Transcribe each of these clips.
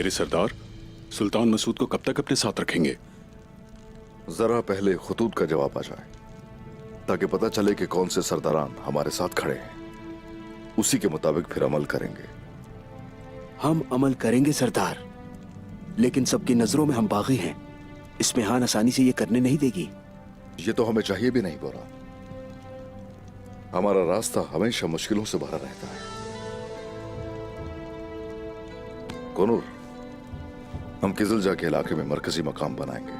मेरे सरदार, सुल्तान मसूद को कब तक अपने साथ रखेंगे? जरा पहले खुतूत का जवाब आ जाए ताकि पता चले कि कौन से सरदारान हमारे साथ खड़े हैं। उसी के मुताबिक फिर अमल करेंगे। हम अमल करेंगे सरदार, लेकिन सबकी नजरों में हम बागी हैं। इस्मिहान आसानी से ये करने नहीं देगी। ये तो हमें चाहिए भी नहीं बोरा। हमारा रास्ता हमेशा मुश्किलों से भरा रहता है। कोनूर, हम किजलजा के इलाके में मरकजी मकाम बनाएंगे,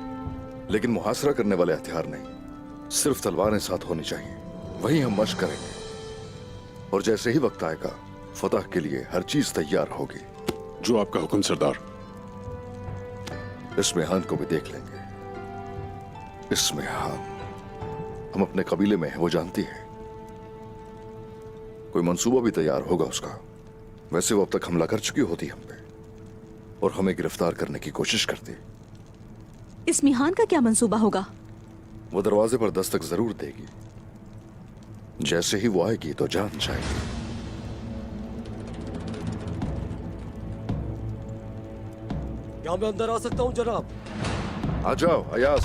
लेकिन मुहासरा करने वाले हथियार नहीं, सिर्फ तलवारें साथ होनी चाहिए। वहीं हम मशक करेंगे और जैसे ही वक्त आएगा फतह के लिए हर चीज तैयार होगी। जो आपका हुक्म सरदार। इस्मिहान को भी देख लेंगे। इस्मिहान हम अपने कबीले में है, वो जानती है। कोई मंसूबा भी तैयार होगा उसका। वैसे वो अब तक हमला कर चुकी होती हम पे और हमें गिरफ्तार करने की कोशिश करती। इस्मिहान का क्या मंसूबा होगा? वो दरवाजे पर दस्तक जरूर देगी। जैसे ही वो आएगी तो जान जाएगी। क्या मैं अंदर आ सकता हूं जनाब? आ जाओ अयास।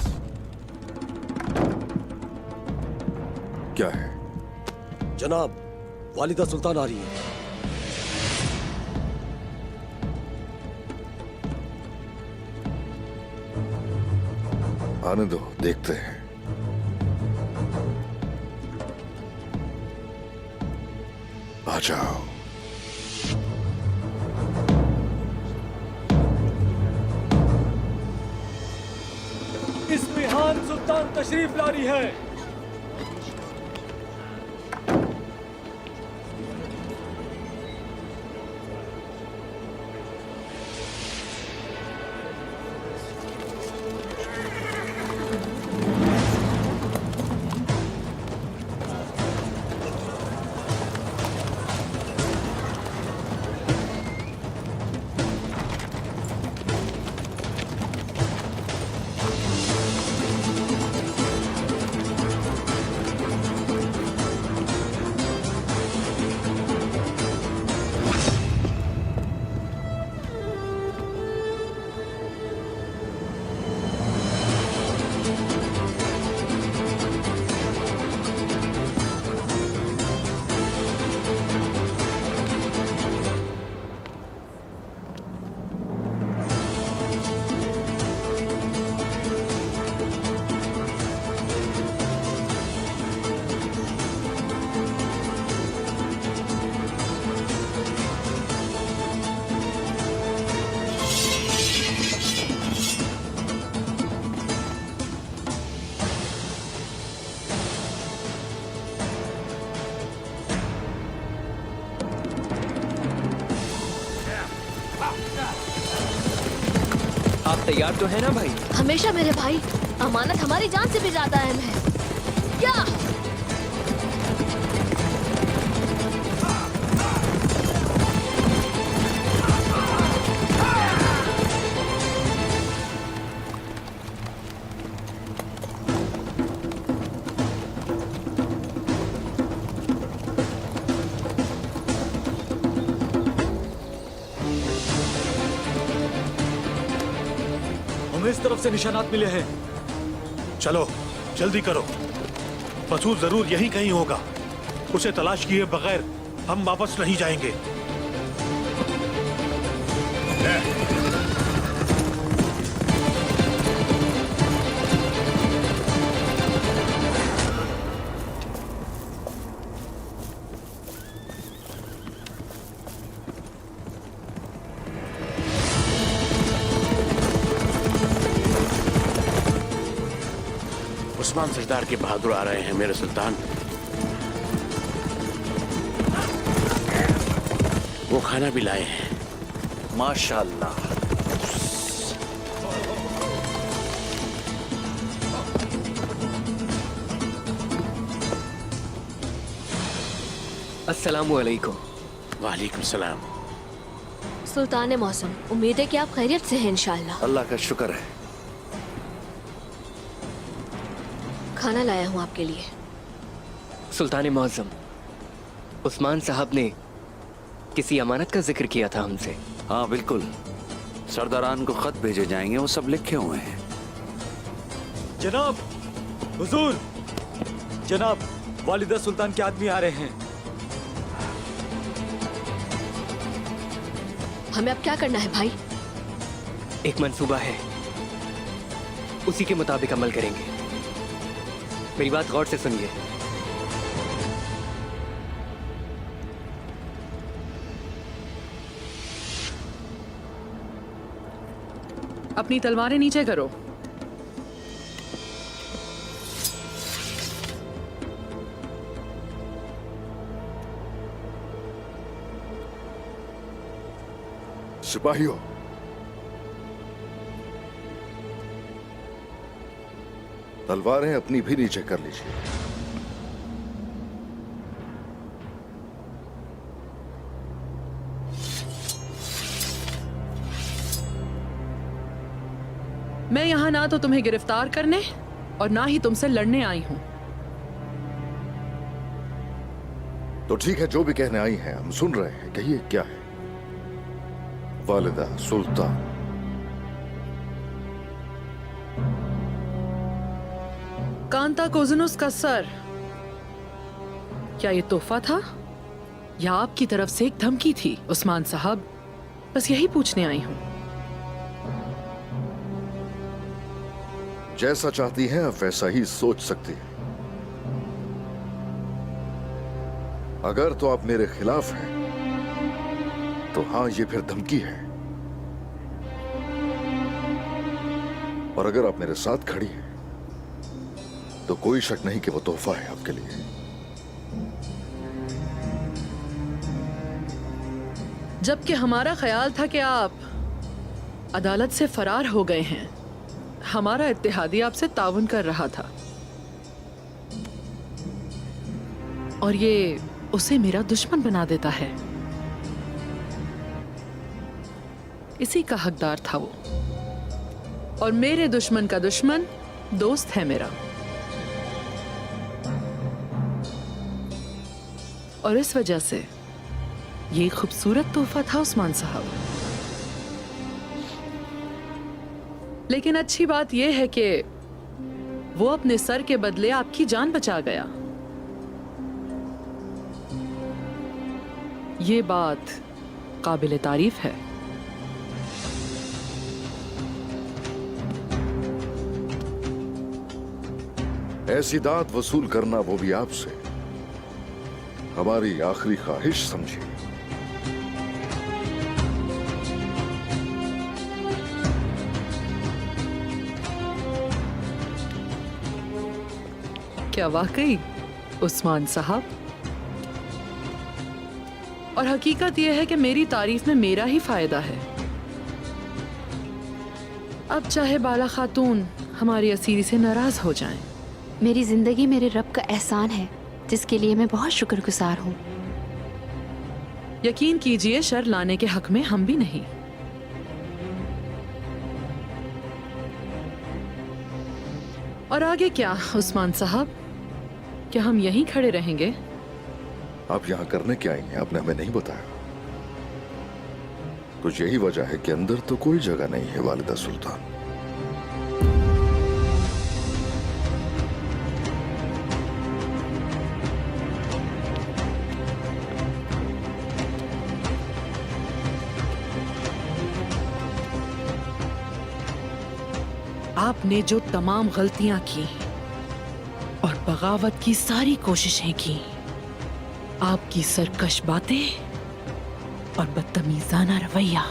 क्या है? जनाब, वालिदा सुल्तान आ रही है। आने दो, देखते हैं। आ जाओ। इस्मिहान सुल्तान तशरीफ ला रही है। आप तैयार तो है ना भाई? हमेशा मेरे भाई, अमानत हमारी जान से भी ज्यादा अहम है। क्या? हमें इस तरफ से निशानात मिले हैं। चलो जल्दी करो। मसूद जरूर यहीं कहीं होगा। उसे तलाश किए बगैर हम वापस नहीं जाएंगे। उस्मान सरदार के बहादुर आ रहे हैं मेरे सुल्तान। वो खाना भी लाए हैं। माशाअल्लाह। अस्सलामु अलैकुम। वालेकुम सलाम। सुल्तान मौसम, उम्मीद है कि आप खैरियत से हैं इंशाअल्लाह। अल्लाह का शुक्र है। खाना लाया हूँ आपके लिए। सुल्तान मौज़म, उस्मान साहब ने किसी अमानत का जिक्र किया था हमसे। हाँ बिल्कुल, सरदारान को खत भेजे जाएंगे, वो सब लिखे हुए हैं। जनाब, हुजूर, जनाब, वालिदा सुल्तान के आदमी आ रहे हैं। हमें अब क्या करना है भाई? एक मंसूबा है, उसी के मुताबिक अमल करेंगे। मेरी बात गौर से सुनिए। अपनी तलवारें नीचे करो। सिपाहियों, तलवारें अपनी भी नीचे कर लीजिए। मैं यहाँ ना तो तुम्हें गिरफ्तार करने और ना ही तुमसे लड़ने आई हूँ। तो ठीक है, जो भी कहने आई हैं हम सुन रहे हैं। कहिए क्या है? वालिदा सुल्तान, कांता कोज़नुस का सर, क्या ये तोहफा था या आपकी तरफ से एक धमकी थी उस्मान साहब? बस यही पूछने आई हूँ। जैसा चाहती हैं आप वैसा ही सोच सकती हैं। अगर तो आप मेरे खिलाफ हैं तो हाँ, ये फिर धमकी है। और अगर आप मेरे साथ खड़ी हैं तो कोई शक नहीं कि वो तोहफा है आपके लिए। जबकि हमारा ख्याल था कि आप अदालत से फरार हो गए हैं। हमारा इत्तेहादी आपसे ताउन कर रहा था और ये उसे मेरा दुश्मन बना देता है। इसी का हकदार था वो, और मेरे दुश्मन का दुश्मन दोस्त है मेरा। और इस वजह से ये खूबसूरत तोहफा था उस्मान साहब। लेकिन अच्छी बात यह है कि वो अपने सर के बदले आपकी जान बचा गया। ये बात काबिल तारीफ है। ऐसी दाद वसूल करना, वो भी आपसे, हमारी आखिरी ख्वाहिश समझिए। क्या वाकई उस्मान साहब? और हकीकत यह है कि मेरी तारीफ में मेरा ही फायदा है। अब चाहे बाला खातून हमारी असीरी से नाराज हो जाएं। मेरी जिंदगी मेरे रब का एहसान है जिसके लिए मैं बहुत शुक्रगुजार हूँ। यकीन कीजिए, शर लाने के हक में हम भी नहीं। और आगे क्या उस्मान साहब? क्या हम यहीं खड़े रहेंगे? आप यहां करने क्या आई हैं? आपने हमें नहीं बताया। कुछ यही वजह है कि अंदर तो कोई जगह नहीं है वालिदा सुल्तान। आपने जो तमाम गलतियां की और बगावत की सारी कोशिशें की, आपकी सरकश बातें और बदतमीजाना रवैया,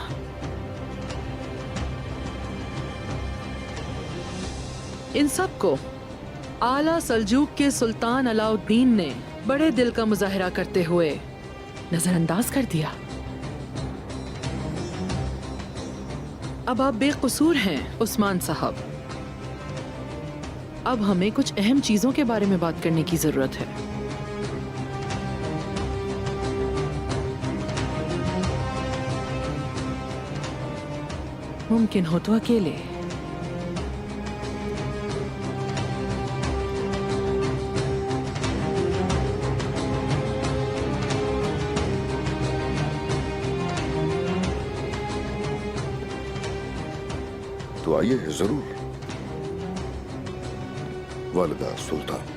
इन सब को आला सल्जूक के सुल्तान अलाउद्दीन ने बड़े दिल का मुजाहिरा करते हुए नजरअंदाज कर दिया। अब आप बेकसूर हैं उस्मान साहब। अब हमें कुछ अहम चीजों के बारे में बात करने की जरूरत है। मुमकिन हो तो अकेले। तो आइए जरूर वालिदा सुल्तान।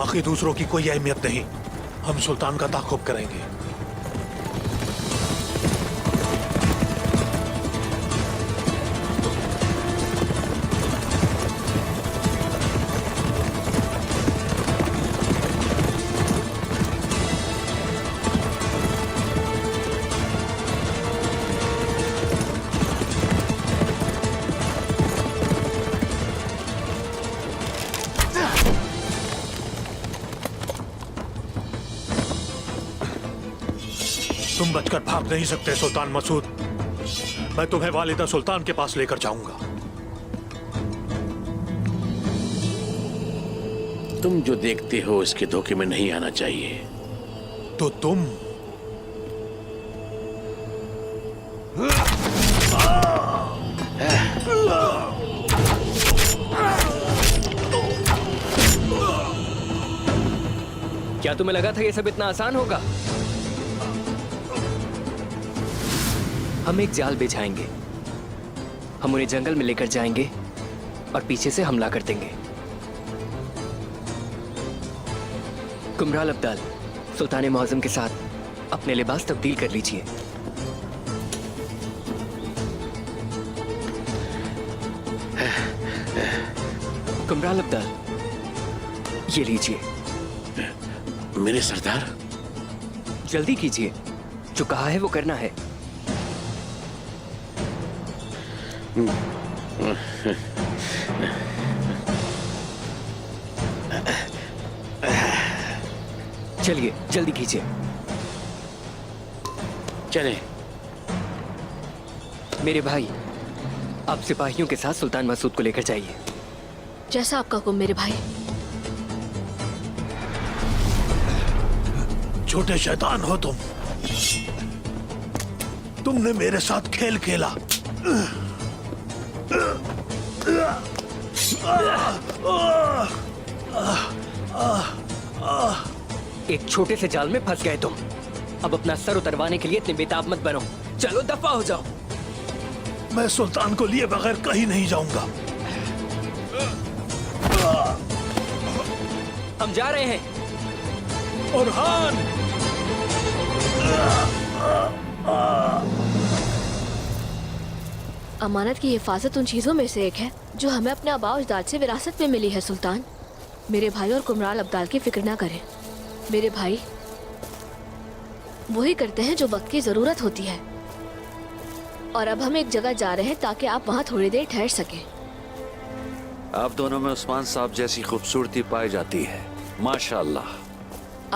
बाकी दूसरों की कोई अहमियत नहीं, हम सुल्तान का ताक़ुब करेंगे। तुम बचकर भाग नहीं सकते सुल्तान मसूद। मैं तुम्हें वालिदा सुल्तान के पास लेकर जाऊंगा। तुम जो देखते हो इसके धोखे में नहीं आना चाहिए। तो तुम क्या तुम्हें लगा था ये सब इतना आसान होगा? हम एक जाल बिछाएंगे, हम उन्हें जंगल में लेकर जाएंगे और पीछे से हमला कर देंगे। कुमराल अब्दाल, सुल्तान मौज़म के साथ अपने लिबास तब्दील कर लीजिए। कुमराल अब्दाल, ये लीजिए। मेरे सरदार, जल्दी कीजिए, जो कहा है वो करना है। चलिए जल्दी कीजिए। चले। मेरे भाई, आप सिपाहियों के साथ सुल्तान मसूद को लेकर जाइए। जैसा आपका हुक्म मेरे भाई। छोटे शैतान हो तुम। तुमने मेरे साथ खेल खेला। एक छोटे से जाल में फंस गए तुम। अब अपना सर उतरवाने के लिए इतने बेताब मत बनो। चलो दफा हो जाओ। मैं सुल्तान को लिए बगैर कहीं नहीं जाऊंगा। हम जा रहे हैं। बुरहान! अमानत की हिफाजत उन चीजों में से एक है जो हमें अपने आबा अजदाद से विरासत में मिली है सुल्तान। मेरे भाई और कुमराल अब्दाल की फिक्र ना करें। मेरे भाई वही करते हैं जो वक्त की जरूरत होती है। और अब हम एक जगह जा रहे हैं ताकि आप वहाँ थोड़ी देर ठहर सकें। आप दोनों में उस्मान साहब जैसी खूबसूरती पाई जाती है, माशाअल्लाह।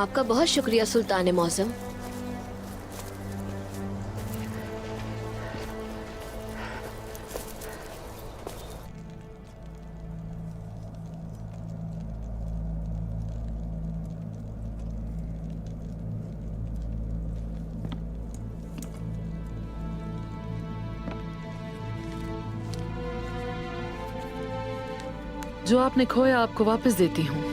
आपका बहुत शुक्रिया सुल्तान मौज़म। जो आपने खोया आपको वापस देती हूँ।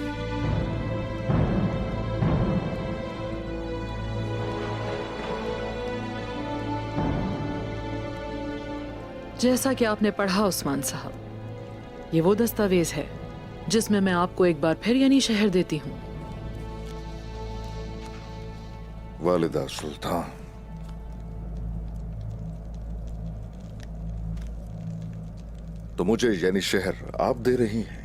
जैसा कि आपने पढ़ा उस्मान साहब, ये वो दस्तावेज है जिसमें मैं आपको एक बार फिर यानी शहर देती हूँ। वालिदा सुल्तान, तो मुझे यानी शहर आप दे रही हैं।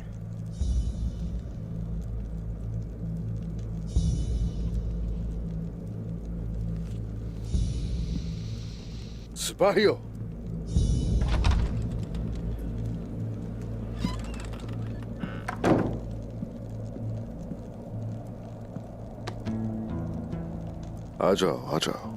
सिपाहियों, आ जाओ आ जाओ।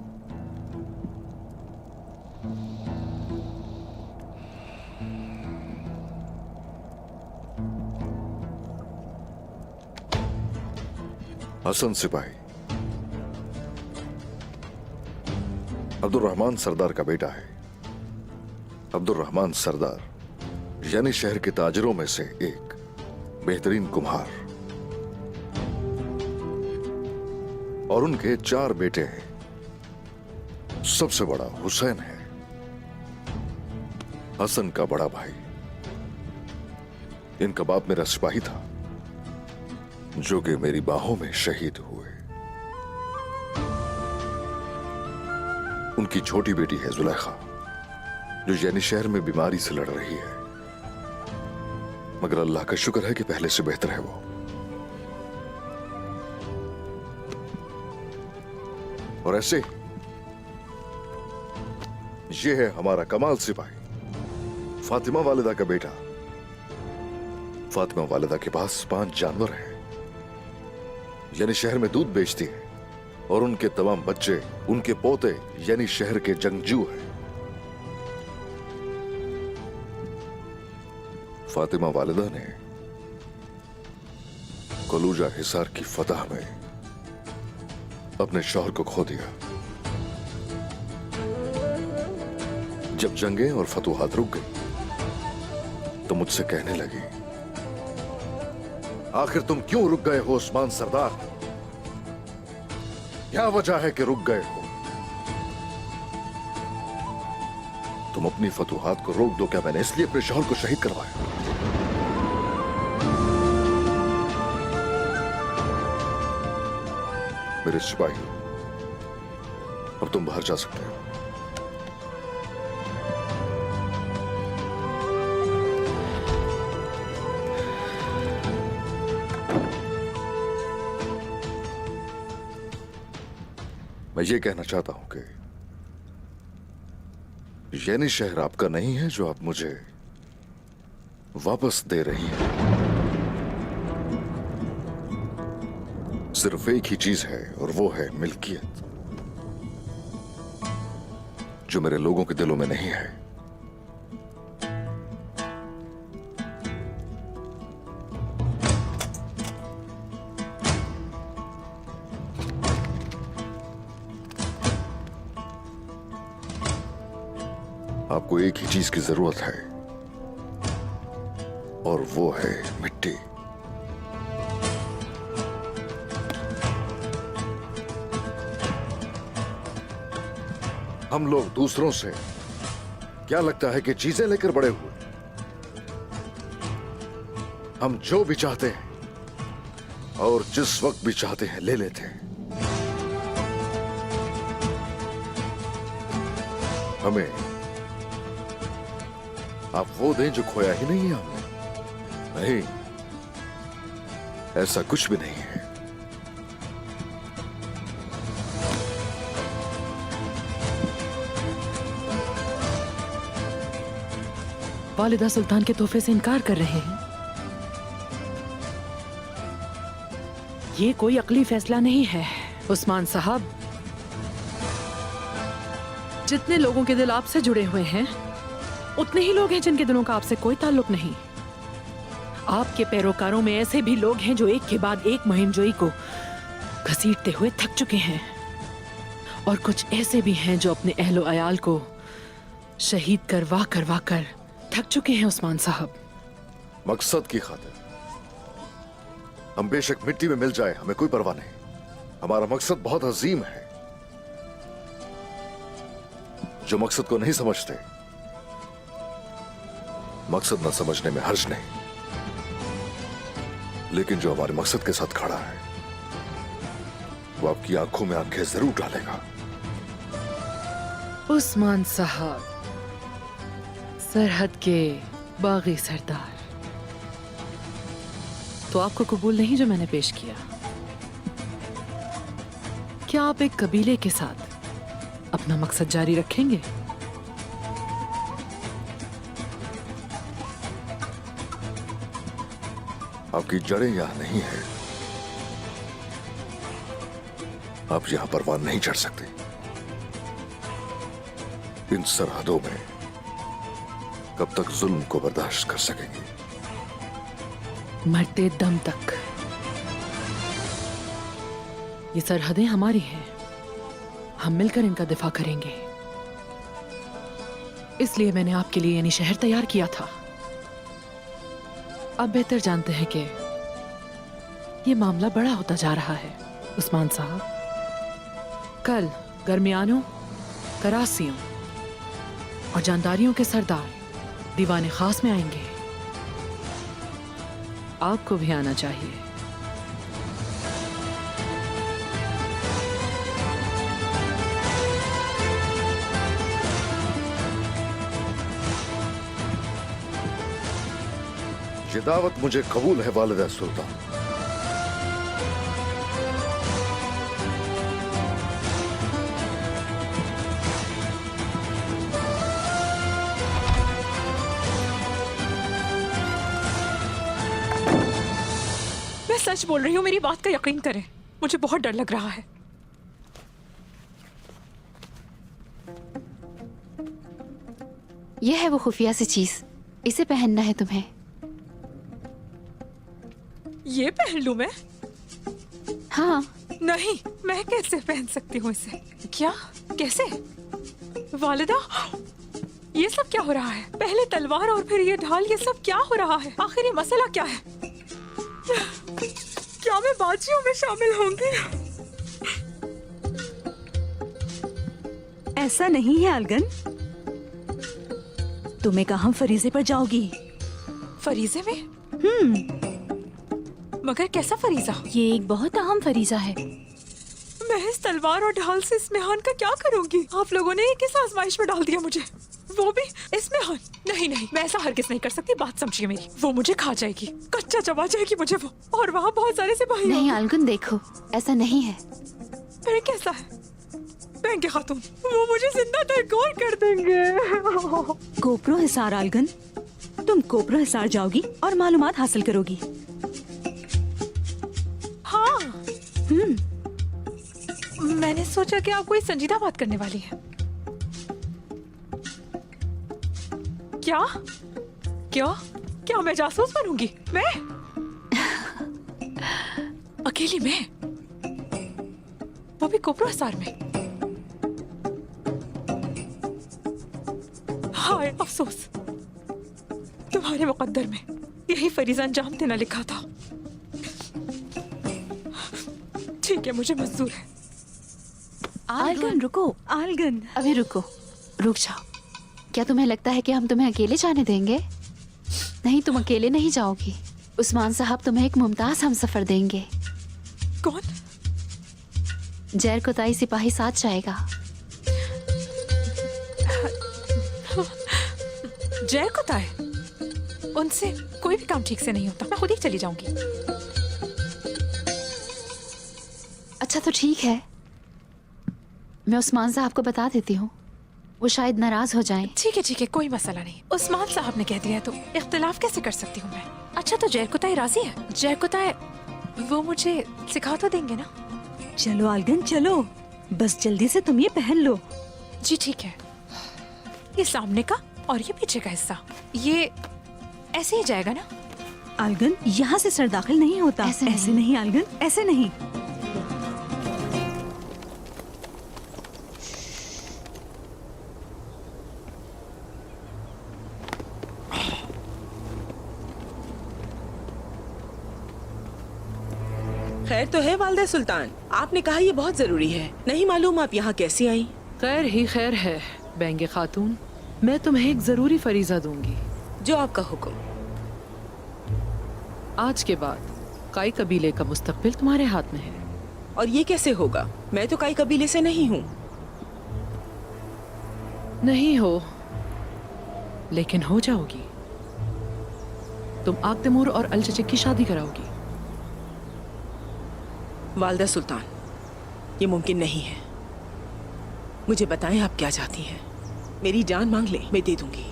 हसन सिपाही अब्दुल रहमान सरदार का बेटा है। अब्दुल रहमान सरदार यानी शहर के ताजरों में से एक बेहतरीन कुम्हार, और उनके 4 बेटे हैं। सबसे बड़ा हुसैन है, हसन का बड़ा भाई। इनका बाप मेरा सिपाही था जो कि मेरी बाहों में शहीद हुए। उनकी छोटी बेटी है जुलेखा, जो यानी शहर में बीमारी से लड़ रही है, मगर अल्लाह का शुक्र है कि पहले से बेहतर है वो। और ऐसे ये है हमारा कमाल सिपाही, फातिमा वालिदा का बेटा। फातिमा वालिदा के पास 5 जानवर हैं, यानी शहर में दूध बेचती है, और उनके तमाम बच्चे उनके पोते यानी शहर के जंगजू हैं। फातिमा वालिदा ने कलूजा हिसार की फतह में अपने शौहर को खो दिया। जब जंगें और फतूहात रुक गई तो मुझसे कहने लगी, आखिर तुम क्यों रुक गए हो उस्मान सरदार? क्या वजह है कि रुक गए हो? तुम अपनी फतूहात को रोक दो। क्या मैंने इसलिए अपने शौहर को शहीद करवाया? मेरे सिपाही, अब तुम बाहर जा सकते हो। मैं ये कहना चाहता हूं कि यानी शहर आपका नहीं है जो आप मुझे वापस दे रही हैं। सिर्फ एक ही चीज है, और वो है मिल्कियत, जो मेरे लोगों के दिलों में नहीं है। आपको एक ही चीज की जरूरत है, और वो है मिट्टी। हम लोग दूसरों से क्या लगता है कि चीजें लेकर बड़े हुए। हम जो भी चाहते हैं और जिस वक्त भी चाहते हैं ले लेते हैं। हमें आप वो दें जो खोया ही नहीं है हमने। नहीं, ऐसा कुछ भी नहीं है। वालिदा सुल्तान के तोहफे से इनकार कर रहे हैं। ये कोई अकली फैसला नहीं है उस्मान साहब। जितने लोगों के दिल आपसे जुड़े हुए हैं, उतने ही लोग हैं जिनके दिलों का आपसे कोई ताल्लुक नहीं। आपके पैरोकारों में ऐसे भी लोग हैं जो एक के बाद एक मुहिमजोई को घसीटते हुए थक चुके हैं, और कुछ ऐसे भी हैं जो अपने अहलो अयाल को शहीद करवा कर थक चुके हैं उस्मान साहब। मकसद की खातिर हम बेशक मिट्टी में मिल जाए, हमें कोई परवाह नहीं। हमारा मकसद बहुत अजीम है। जो मकसद को नहीं समझते, मकसद न समझने में हर्ज नहीं, लेकिन जो हमारे मकसद के साथ खड़ा है वो आपकी आंखों में आंखें जरूर डालेगा। उस्मान साहब, सरहद के बागी सरदार, तो आपको कबूल नहीं जो मैंने पेश किया? क्या आप एक कबीले के साथ अपना मकसद जारी रखेंगे? आपकी जड़ें यहां नहीं है, आप यहां परवान नहीं चढ़ सकते। इन सरहदों में कब तक जुल्म को बर्दाश्त कर सकेंगे? मरते दम तक। ये सरहदें हमारी हैं, हम मिलकर इनका दिफा करेंगे। इसलिए मैंने आपके लिए यानी शहर तैयार किया था। आप बेहतर जानते हैं कि ये मामला बड़ा होता जा रहा है उस्मान साहब। कल गर्मियानों, करासियों और जानदारियों के सरदार दीवाने खास में आएंगे। आपको भी आना चाहिए। ये दावत मुझे कबूल है वालिदा सुल्तान। मैं सच बोल रही हूँ, मेरी बात का यकीन करें। मुझे बहुत डर लग रहा है। यह है वो खुफिया सी चीज, इसे पहनना है तुम्हें। ये पहन लूं मैं? हाँ। नहीं, मैं कैसे पहन सकती हूँ इसे? क्या? कैसे? वालिदा, ये सब क्या हो रहा है? पहले तलवार और फिर ये ढाल, ये सब क्या हो रहा है? आखिर ये मसला क्या है? क्या मैं बाजियों में शामिल होंगी? ऐसा नहीं है अलगन। तुम्हें कहा हम फरीजे पर जाओगी। फरीजे में? मगर कैसा फरीजा? ये एक बहुत अहम फरीजा है। मैं इस तलवार और ढाल से इस मेहमान का क्या करूंगी? आप लोगों ने किस आजमाइश में डाल दिया मुझे, वो भी इस मेहमान? नहीं नहीं, मैं ऐसा हरगिज़ नहीं कर सकती। बात समझिए मेरी, वो मुझे खा जाएगी, कच्चा चबा जाएगी मुझे वो, और वहाँ बहुत सारे सिपाही। नहीं अलगुन, देखो ऐसा नहीं है। फिर कैसा है? बैंक खातून, वो मुझे जिंदा दरगोर कर देंगे। कोपरो हिसार अलगन, तुम कोपरो हिसार जाओगी और मालूमात हासिल करोगी। हाँ। मैंने सोचा कि आप कोई संजीदा बात करने वाली है। क्या? क्या? क्या मैं जासूस बनूंगी? मैं? अकेली मैं? वो भी कोपरो हिसार में? हाय अफसोस, तुम्हारे मुकद्दर में यही फरीजा अंजाम देना लिखा था। ठीक है, मुझे मंजूर है। आलगन रुको। आलगन, अभी रुको, रुक जाओ। क्या तुम्हें लगता है कि हम तुम्हें अकेले जाने देंगे? नहीं, तुम अकेले नहीं जाओगी। उस्मान साहब तुम्हें एक मुमताज हमसफर देंगे। कौन? जैर कोताई सिपाही साथ जाएगा। जैर कोताई? उनसे कोई भी काम ठीक से नहीं होता, मैं खुद ही चली जाऊंगी। अच्छा तो ठीक है, मैं उस्मान साहब को बता देती हूँ, वो शायद नाराज हो जाएं। ठीक है, कोई मसला नहीं। उस्मान साहब ने कह दिया तो इख्तिलाफ कैसे कर सकती हूँ मैं? अच्छा तो जैर कोताई राजी है? जैर कोताई वो मुझे सिखा तो देंगे ना? चलो आलगन चलो, बस जल्दी से तुम ये पहन लो। जी ठीक है। ये सामने का और ये पीछे का हिस्सा, ये ऐसे ही जाएगा ना? आलगन, यहाँ से सर दाखिल नहीं होता। ऐसे नहीं आलगन, ऐसे नहीं। खैर तो है वालिदा सुल्तान, आपने कहा ये बहुत जरूरी है। नहीं मालूम आप यहाँ कैसी आई? खैर ही खैर है बेंगे खातून, मैं तुम्हें एक जरूरी फरीजा दूंगी। जो आपका हुक्म। आज के बाद काई कबीले का मुस्तकबिल तुम्हारे हाथ में है। और ये कैसे होगा? मैं तो काई कबीले से नहीं हूँ। नहीं हो, लेकिन हो जाओगी। तुम आग तैमूर और अल चचक की शादी कराओगी। वालिदा सुल्तान, ये मुमकिन नहीं है। मुझे बताएं आप क्या चाहती हैं। मेरी जान मांग ले, मैं दे दूंगी,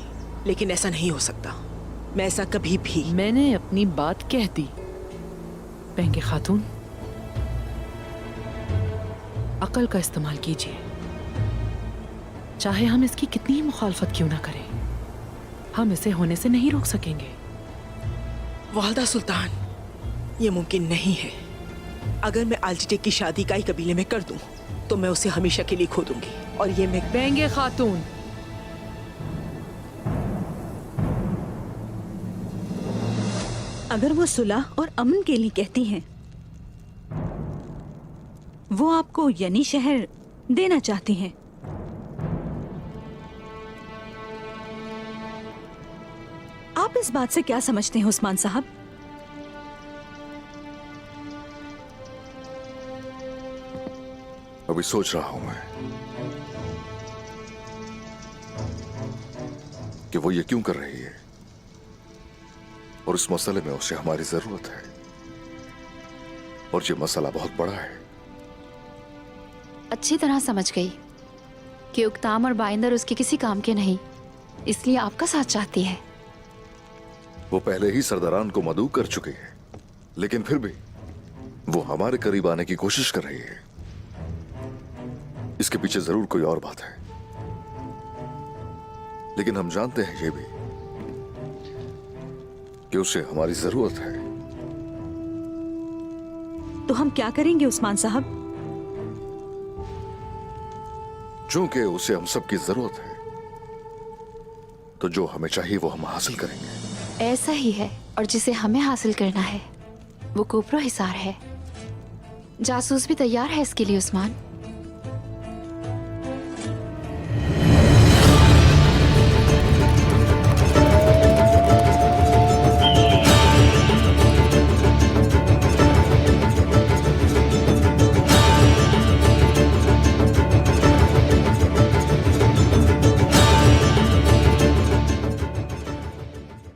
लेकिन ऐसा नहीं हो सकता। मैं ऐसा कभी भी। मैंने अपनी बात कह दी बेंगे खातून। अकल का इस्तेमाल कीजिए। चाहे हम इसकी कितनी ही मुखालफत क्यों ना करें, हम इसे होने से नहीं रोक सकेंगे। वालदा सुल्तान, ये मुमकिन नहीं है। अगर मैं आल्जिटेक की शादी काई कबीले में कर दूं, तो मैं उसे हमेशा के लिए खो दूंगी। और ये मैं बेंगे खातून, अगर वो सुलह और अमन के लिए कहती हैं, वो आपको यनी शहर देना चाहती हैं। आप इस बात से क्या समझते हैं उस्मान साहब? अभी सोच रहा हूं मैं कि वो ये क्यों कर रही है, और इस मसले में उसे हमारी जरूरत है, और ये मसला बहुत बड़ा है। अच्छी तरह समझ गई कि उक्ताम और बाइंदर उसके किसी काम के नहीं, इसलिए आपका साथ चाहती है। वो पहले ही सरदारान को मदऊ कर चुकी है, लेकिन फिर भी वो हमारे करीब आने की कोशिश कर रही है। इसके पीछे जरूर कोई और बात है, लेकिन हम जानते हैं ये भी कि उसे हमारी जरूरत है। तो हम क्या करेंगे उस्मान साहब? चूंकि उसे हम सबकी जरूरत है, तो जो हमें चाहिए वो हम हासिल करेंगे। ऐसा ही है, और जिसे हमें हासिल करना है वो कोपरो हिसार है। जासूस भी तैयार है इसके लिए उस्मान।